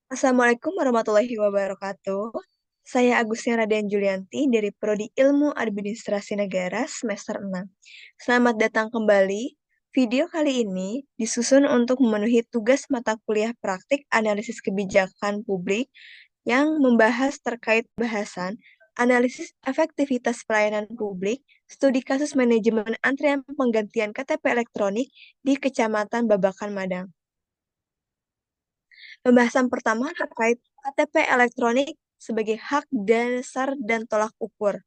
Assalamualaikum warahmatullahi wabarakatuh. Saya Agustina Raden Julianti dari Prodi Ilmu Administrasi Negara semester 6. Selamat datang kembali. Video kali ini disusun untuk memenuhi tugas mata kuliah praktik analisis kebijakan publik yang membahas terkait bahasan analisis efektivitas pelayanan publik, studi kasus manajemen antrian penggantian KTP elektronik di Kecamatan Babakan, Madang. Pembahasan pertama terkait KTP elektronik sebagai hak dasar dan tolak ukur.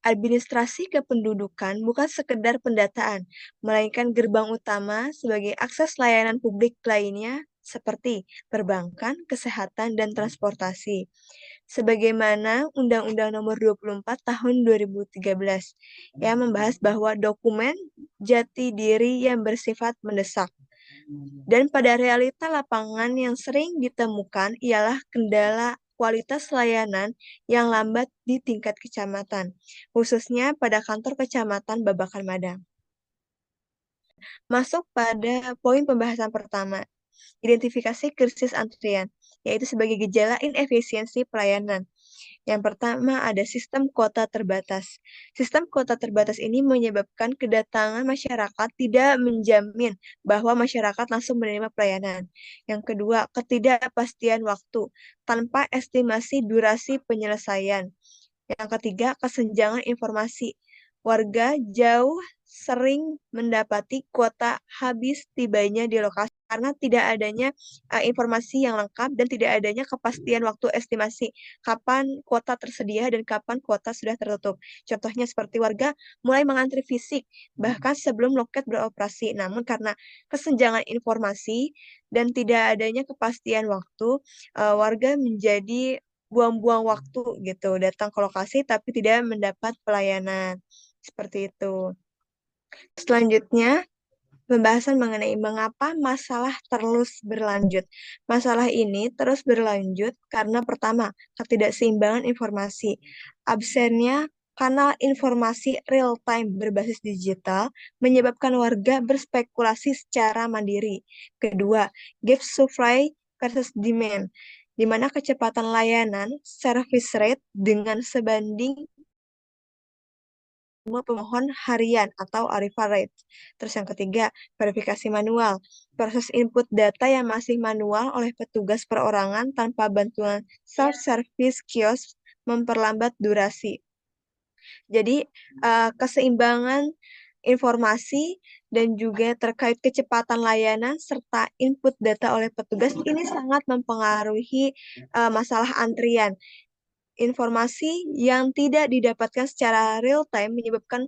Administrasi kependudukan bukan sekedar pendataan, melainkan gerbang utama sebagai akses layanan publik lainnya seperti perbankan, kesehatan, dan transportasi. Sebagaimana Undang-Undang Nomor 24 Tahun 2013 yang membahas bahwa dokumen jati diri yang bersifat mendesak. Dan pada realita lapangan yang sering ditemukan ialah kendala kualitas layanan yang lambat di tingkat kecamatan, khususnya pada kantor kecamatan Babakan, Madang. Masuk pada poin pembahasan pertama, identifikasi krisis antrian, yaitu sebagai gejala inefisiensi pelayanan. Yang pertama ada sistem kuota terbatas. Sistem kuota terbatas ini menyebabkan kedatangan masyarakat tidak menjamin bahwa masyarakat langsung menerima pelayanan. Yang kedua, ketidakpastian waktu tanpa estimasi durasi penyelesaian. Yang ketiga, kesenjangan informasi. Warga jauh sering mendapati kuota habis tibanya di lokasi karena tidak adanya informasi yang lengkap dan tidak adanya kepastian waktu estimasi kapan kuota tersedia dan kapan kuota sudah tertutup. Contohnya seperti warga mulai mengantri fisik bahkan sebelum loket beroperasi. Namun karena kesenjangan informasi dan tidak adanya kepastian waktu, warga menjadi buang-buang waktu gitu, datang ke lokasi tapi tidak mendapat pelayanan. Seperti itu. Selanjutnya, pembahasan mengenai mengapa masalah terus berlanjut. Masalah ini terus berlanjut karena pertama, ketidakseimbangan informasi. Absennya kanal informasi real time berbasis digital menyebabkan warga berspekulasi secara mandiri. Kedua, gap supply versus demand, di mana kecepatan layanan service rate dengan sebanding pemohon harian atau arrival rate. Terus yang ketiga, verifikasi manual. Proses input data yang masih manual oleh petugas perorangan tanpa bantuan self-service kios memperlambat durasi. Jadi, keseimbangan informasi dan juga terkait kecepatan layanan serta input data oleh petugas ini sangat mempengaruhi masalah antrian. Informasi yang tidak didapatkan secara real time menyebabkan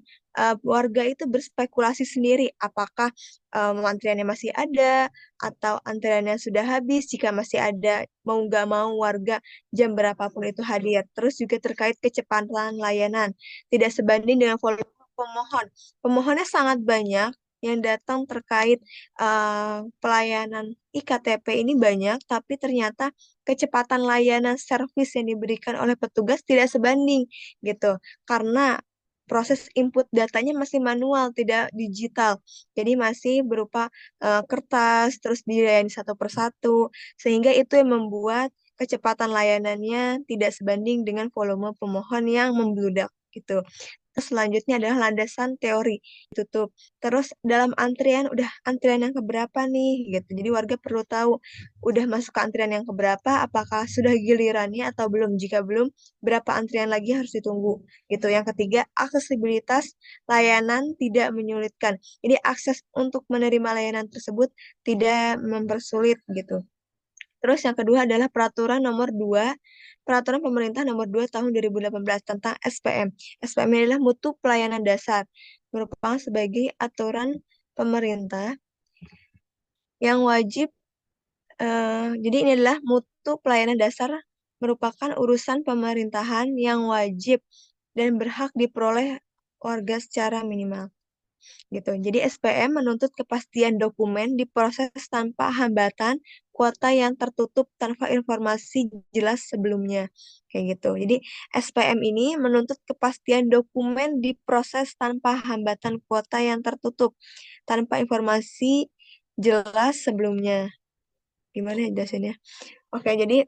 warga itu berspekulasi sendiri apakah antriannya masih ada atau antriannya sudah habis. Jika masih ada, mau nggak mau warga jam berapapun itu hadir. Terus juga terkait kecepatan layanan tidak sebanding dengan volume pemohon. Pemohonnya sangat banyak yang datang terkait pelayanan IKTP ini banyak, tapi ternyata kecepatan layanan servis yang diberikan oleh petugas tidak sebanding gitu. Karena proses input datanya masih manual, tidak digital. Jadi masih berupa kertas, terus dilayani satu persatu, sehingga itu yang membuat kecepatan layanannya tidak sebanding dengan volume pemohon yang membludak gitu. Terus selanjutnya adalah landasan teori ditutup. Terus dalam antrian udah antrian yang keberapa nih gitu. Jadi warga perlu tahu udah masuk ke antrian yang keberapa, apakah sudah gilirannya atau belum. Jika belum, berapa antrian lagi harus ditunggu gitu. Yang ketiga, aksesibilitas layanan tidak menyulitkan. Jadi akses untuk menerima layanan tersebut tidak mempersulit gitu. Terus yang kedua adalah Peraturan Pemerintah Nomor 2 Tahun 2018 tentang SPM. SPM ini adalah mutu pelayanan dasar, merupakan sebagai aturan pemerintah yang wajib, jadi ini adalah mutu pelayanan dasar merupakan urusan pemerintahan yang wajib dan berhak diperoleh warga secara minimal gitu. Jadi SPM menuntut kepastian dokumen diproses tanpa hambatan, kuota yang tertutup tanpa informasi jelas sebelumnya. Kayak gitu. Jadi SPM ini menuntut kepastian dokumen diproses tanpa hambatan, kuota yang tertutup tanpa informasi jelas sebelumnya. Gimana ya jelasinnya? Oke, jadi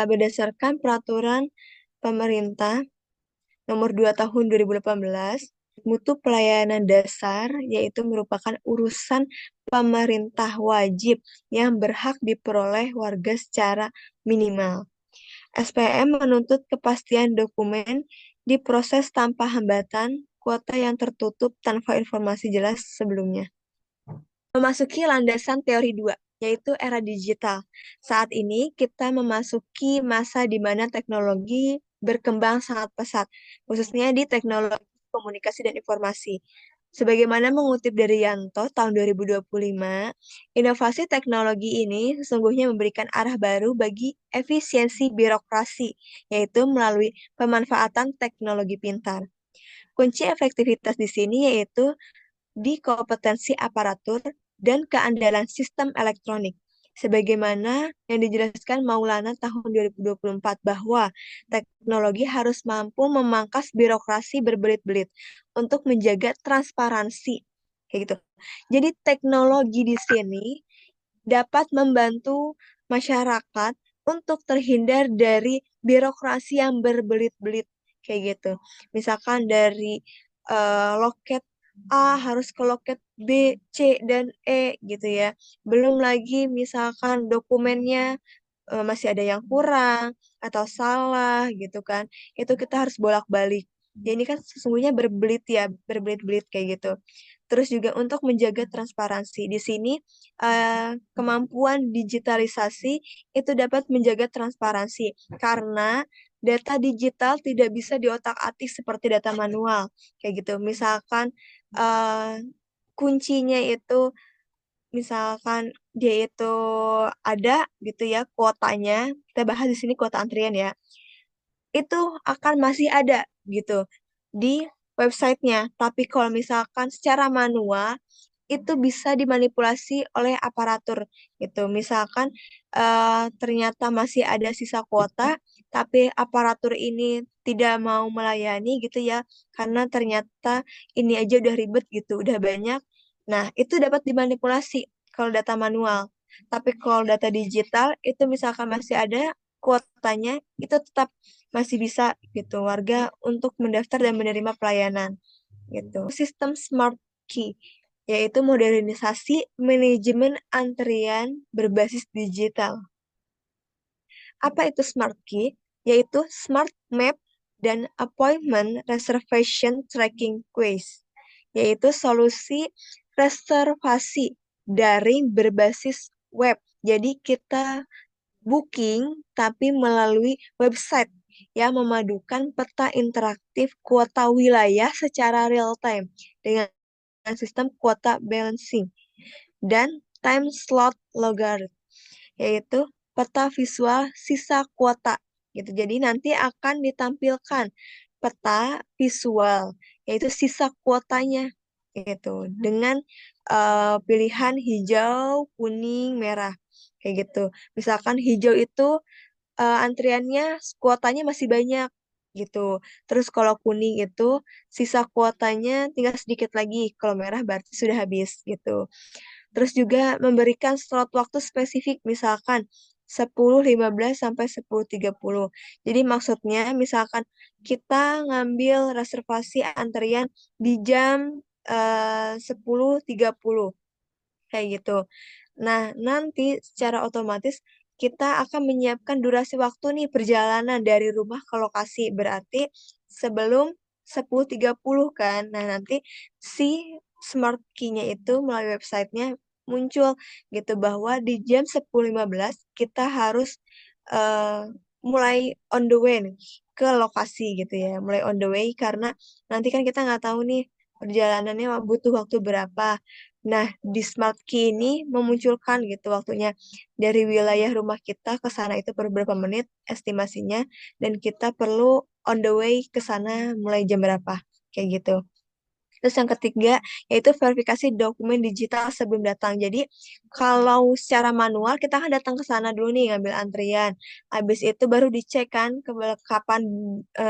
berdasarkan peraturan pemerintah nomor 2 tahun 2018, mutu pelayanan dasar yaitu merupakan urusan pemerintah wajib yang berhak diperoleh warga secara minimal. SPM menuntut kepastian dokumen diproses tanpa hambatan, kuota yang tertutup tanpa informasi jelas sebelumnya. Memasuki landasan teori 2, yaitu era digital. Saat ini kita memasuki masa di mana teknologi berkembang sangat pesat, khususnya di teknologi komunikasi dan informasi. Sebagaimana mengutip dari Yanto tahun 2025, inovasi teknologi ini sesungguhnya memberikan arah baru bagi efisiensi birokrasi, yaitu melalui pemanfaatan teknologi pintar. Kunci efektivitas di sini yaitu di kompetensi aparatur dan keandalan sistem elektronik. Sebagaimana yang dijelaskan Maulana tahun 2024 bahwa teknologi harus mampu memangkas birokrasi berbelit-belit untuk menjaga transparansi. Kayak gitu. Jadi teknologi di sini dapat membantu masyarakat untuk terhindar dari birokrasi yang berbelit-belit kayak gitu. Misalkan dari loket A harus ke loket B, C, dan E gitu ya. Belum lagi misalkan dokumennya masih ada yang kurang atau salah gitu kan. Itu kita harus bolak-balik. Ya ini kan sesungguhnya berbelit ya, berbelit-belit kayak gitu. Terus juga untuk menjaga transparansi. Di sini kemampuan digitalisasi itu dapat menjaga transparansi karena data digital tidak bisa diotak-atik seperti data manual kayak gitu. Misalkan kuncinya itu misalkan dia itu ada gitu ya kuotanya, kita bahas di sini kuota antrian ya, itu akan masih ada gitu di websitenya. Tapi kalau misalkan secara manual itu bisa dimanipulasi oleh aparatur gitu. Misalkan ternyata masih ada sisa kuota, tapi aparatur ini tidak mau melayani gitu ya, karena ternyata ini aja udah ribet gitu, udah banyak. Nah, itu dapat dimanipulasi kalau data manual. Tapi kalau data digital itu misalkan masih ada kuotanya, itu tetap masih bisa gitu warga untuk mendaftar dan menerima pelayanan gitu. Sistem Smart Key yaitu modernisasi manajemen antrian berbasis digital. Apa itu Smart Key? Yaitu Smart Map dan Appointment Reservation Tracking Quiz, yaitu solusi reservasi daring berbasis web. Jadi kita booking tapi melalui website yang memadukan peta interaktif kuota wilayah secara real time dengan sistem kuota balancing dan time slot logarithm, yaitu peta visual sisa kuota gitu. Jadi nanti akan ditampilkan peta visual yaitu sisa kuotanya gitu dengan pilihan hijau, kuning, merah kayak gitu. Misalkan hijau itu antriannya kuotanya masih banyak gitu. Terus kalau kuning itu sisa kuotanya tinggal sedikit lagi. Kalau merah berarti sudah habis gitu. Terus juga memberikan slot waktu spesifik misalkan 10.15 sampai 10.30. Jadi maksudnya misalkan kita ngambil reservasi antrian di jam 10.30 kayak gitu. Nah, nanti secara otomatis kita akan menyiapkan durasi waktu nih perjalanan dari rumah ke lokasi. Berarti sebelum 10.30 kan. Nah, nanti si smart key-nya itu melalui websitenya muncul gitu bahwa di jam 10.15 kita harus eh, mulai on the way nih ke lokasi gitu ya. Mulai on the way karena nanti kan kita nggak tahu nih perjalanannya butuh waktu berapa. Nah, di Smart Key ini memunculkan gitu waktunya dari wilayah rumah kita ke sana itu per berapa menit estimasinya dan kita perlu on the way ke sana mulai jam berapa kayak gitu. Terus yang ketiga yaitu verifikasi dokumen digital sebelum datang. Jadi kalau secara manual kita kan datang ke sana dulu nih ngambil antrian. Habis itu baru dicek kan kelengkapan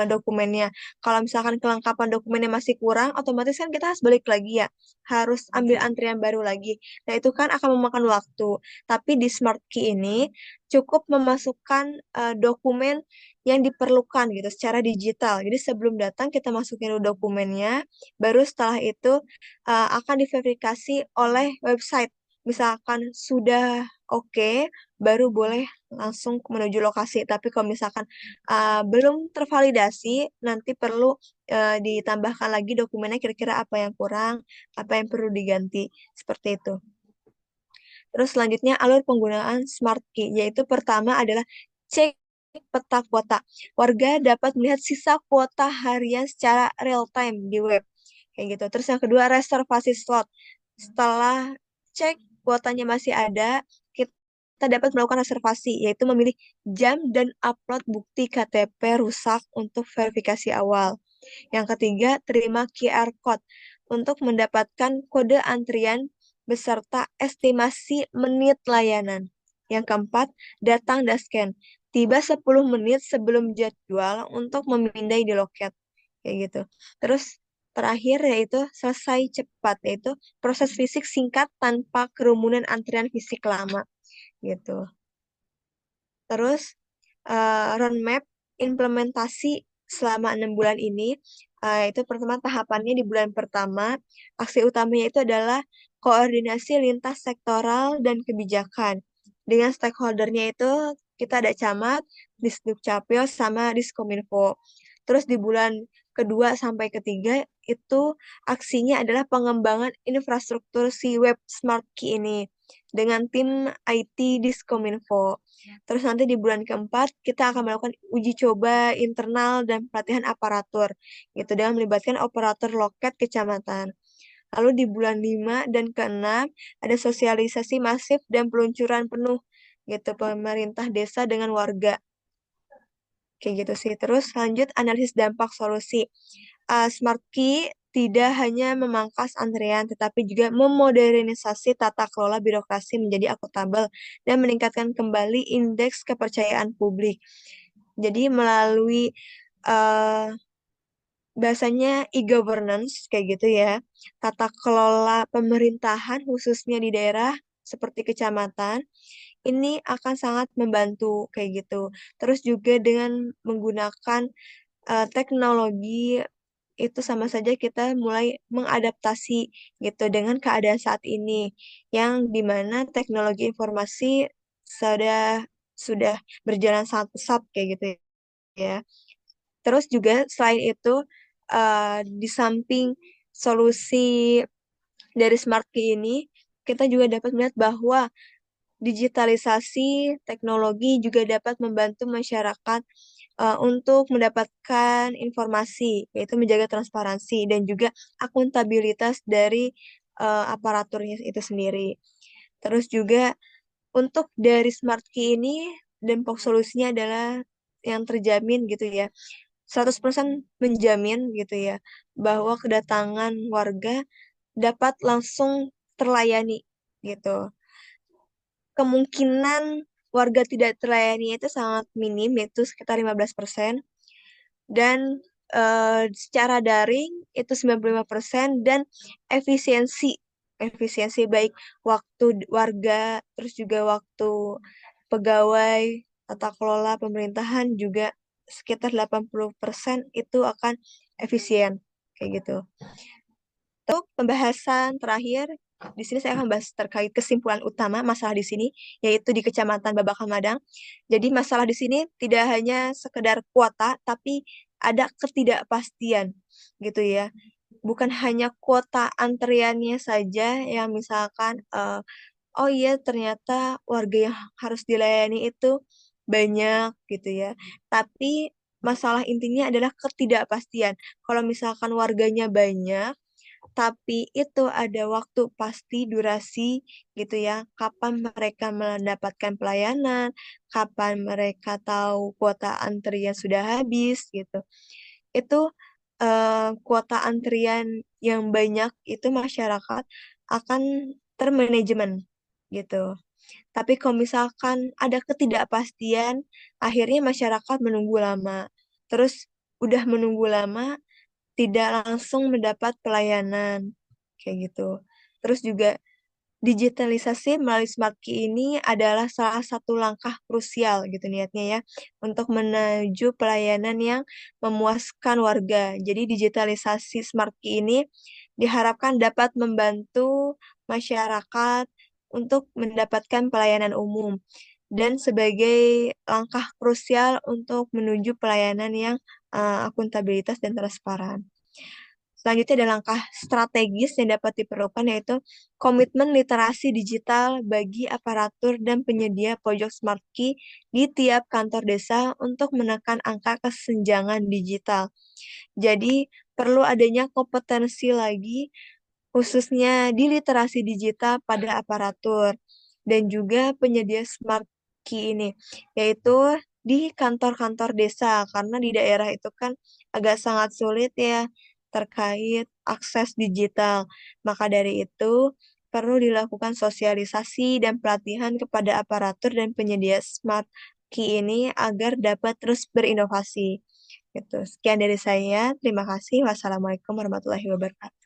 dokumennya. Kalau misalkan kelengkapan dokumennya masih kurang, otomatis kan kita harus balik lagi ya harus ambil antrian baru lagi. Nah, itu kan akan memakan waktu. Tapi di Smart Key ini cukup memasukkan dokumen yang diperlukan gitu secara digital. Jadi sebelum datang kita masukin dulu dokumennya, baru setelah itu akan diverifikasi oleh website. Misalkan sudah oke, baru boleh langsung menuju lokasi. Tapi kalau misalkan belum tervalidasi, nanti perlu ditambahkan lagi dokumennya kira-kira apa yang kurang, apa yang perlu diganti, seperti itu. Terus selanjutnya alur penggunaan Smart Key, yaitu pertama adalah cek peta kuota. Warga dapat melihat sisa kuota harian secara real time di web. Kayak gitu. Terus yang kedua reservasi slot. Setelah cek kuotanya masih ada, kita dapat melakukan reservasi, yaitu memilih jam dan upload bukti KTP rusak untuk verifikasi awal. Yang ketiga, terima QR Code untuk mendapatkan kode antrian beserta estimasi menit layanan. Yang keempat, datang dan scan. Tiba 10 menit sebelum jadwal untuk memindai di loket. Kayak gitu. Terus terakhir yaitu selesai cepat, yaitu proses fisik singkat tanpa kerumunan antrian fisik lama. Gitu. Terus roadmap implementasi selama 6 bulan ini, itu pertama tahapannya di bulan pertama, aksi utamanya itu adalah koordinasi lintas sektoral dan kebijakan. Dengan stakeholdernya itu kita ada camat, Disdukcapil, sama Diskominfo. Terus di bulan kedua sampai ketiga itu aksinya adalah pengembangan infrastruktur si web Smart Key ini dengan tim IT Diskominfo. Terus nanti di bulan keempat kita akan melakukan uji coba internal dan pelatihan aparatur gitu dengan melibatkan operator loket kecamatan. Lalu di bulan 5 dan ke-6 ada sosialisasi masif dan peluncuran penuh gitu pemerintah desa dengan warga. Kayak gitu sih. Terus lanjut analisis dampak solusi. Smart Key tidak hanya memangkas antrean, tetapi juga memodernisasi tata kelola birokrasi menjadi akuntabel dan meningkatkan kembali indeks kepercayaan publik. Jadi melalui uh, bahasanya e-governance kayak gitu ya, tata kelola pemerintahan khususnya di daerah seperti kecamatan, ini akan sangat membantu kayak gitu. Terus juga dengan menggunakan teknologi itu sama saja kita mulai mengadaptasi gitu dengan keadaan saat ini yang dimana teknologi informasi sudah berjalan sangat pesat kayak gitu ya. Terus juga selain itu di samping solusi dari Smart Key ini kita juga dapat melihat bahwa digitalisasi teknologi juga dapat membantu masyarakat untuk mendapatkan informasi, yaitu menjaga transparansi dan juga akuntabilitas dari aparaturnya itu sendiri. Terus juga untuk dari Smart Key ini, dampak solusinya adalah yang terjamin gitu ya. 100% menjamin gitu ya, bahwa kedatangan warga dapat langsung terlayani gitu. Kemungkinan warga tidak terlayani itu sangat minim, yaitu sekitar 15%. Dan secara daring itu 95% dan efisiensi efisiensi baik waktu warga, terus juga waktu pegawai, tata kelola pemerintahan juga sekitar 80% itu akan efisien kayak gitu. Untuk pembahasan terakhir, di sini saya akan bahas terkait kesimpulan utama masalah di sini, yaitu di Kecamatan Babakan Madang. Jadi masalah di sini tidak hanya sekedar kuota, tapi ada ketidakpastian gitu ya. Bukan hanya kuota antriannya saja yang misalkan, oh iya ternyata warga yang harus dilayani itu banyak gitu ya. Tapi masalah intinya adalah ketidakpastian. Kalau misalkan warganya banyak, tapi itu ada waktu pasti durasi gitu ya, kapan mereka mendapatkan pelayanan, kapan mereka tahu kuota antrian sudah habis gitu. Itu kuota antrian yang banyak itu masyarakat akan termanajemen gitu. Tapi kalau misalkan ada ketidakpastian, akhirnya masyarakat menunggu lama. Terus udah menunggu lama, tidak langsung mendapat pelayanan kayak gitu. Terus juga digitalisasi melalui Smart Key ini adalah salah satu langkah krusial gitu niatnya ya untuk menuju pelayanan yang memuaskan warga. Jadi digitalisasi Smart Key ini diharapkan dapat membantu masyarakat untuk mendapatkan pelayanan umum dan sebagai langkah krusial untuk menuju pelayanan yang akuntabilitas dan transparan. Selanjutnya ada langkah strategis yang dapat diperlukan yaitu komitmen literasi digital bagi aparatur dan penyedia pojok Smart Key di tiap kantor desa untuk menekan angka kesenjangan digital. Jadi perlu adanya kompetensi lagi khususnya di literasi digital pada aparatur dan juga penyedia Smart Key ini, yaitu di kantor-kantor desa karena di daerah itu kan agak sangat sulit ya terkait akses digital. Maka dari itu perlu dilakukan sosialisasi dan pelatihan kepada aparatur dan penyedia Smart Key ini agar dapat terus berinovasi. Gitu. Sekian dari saya. Terima kasih. Wassalamualaikum warahmatullahi wabarakatuh.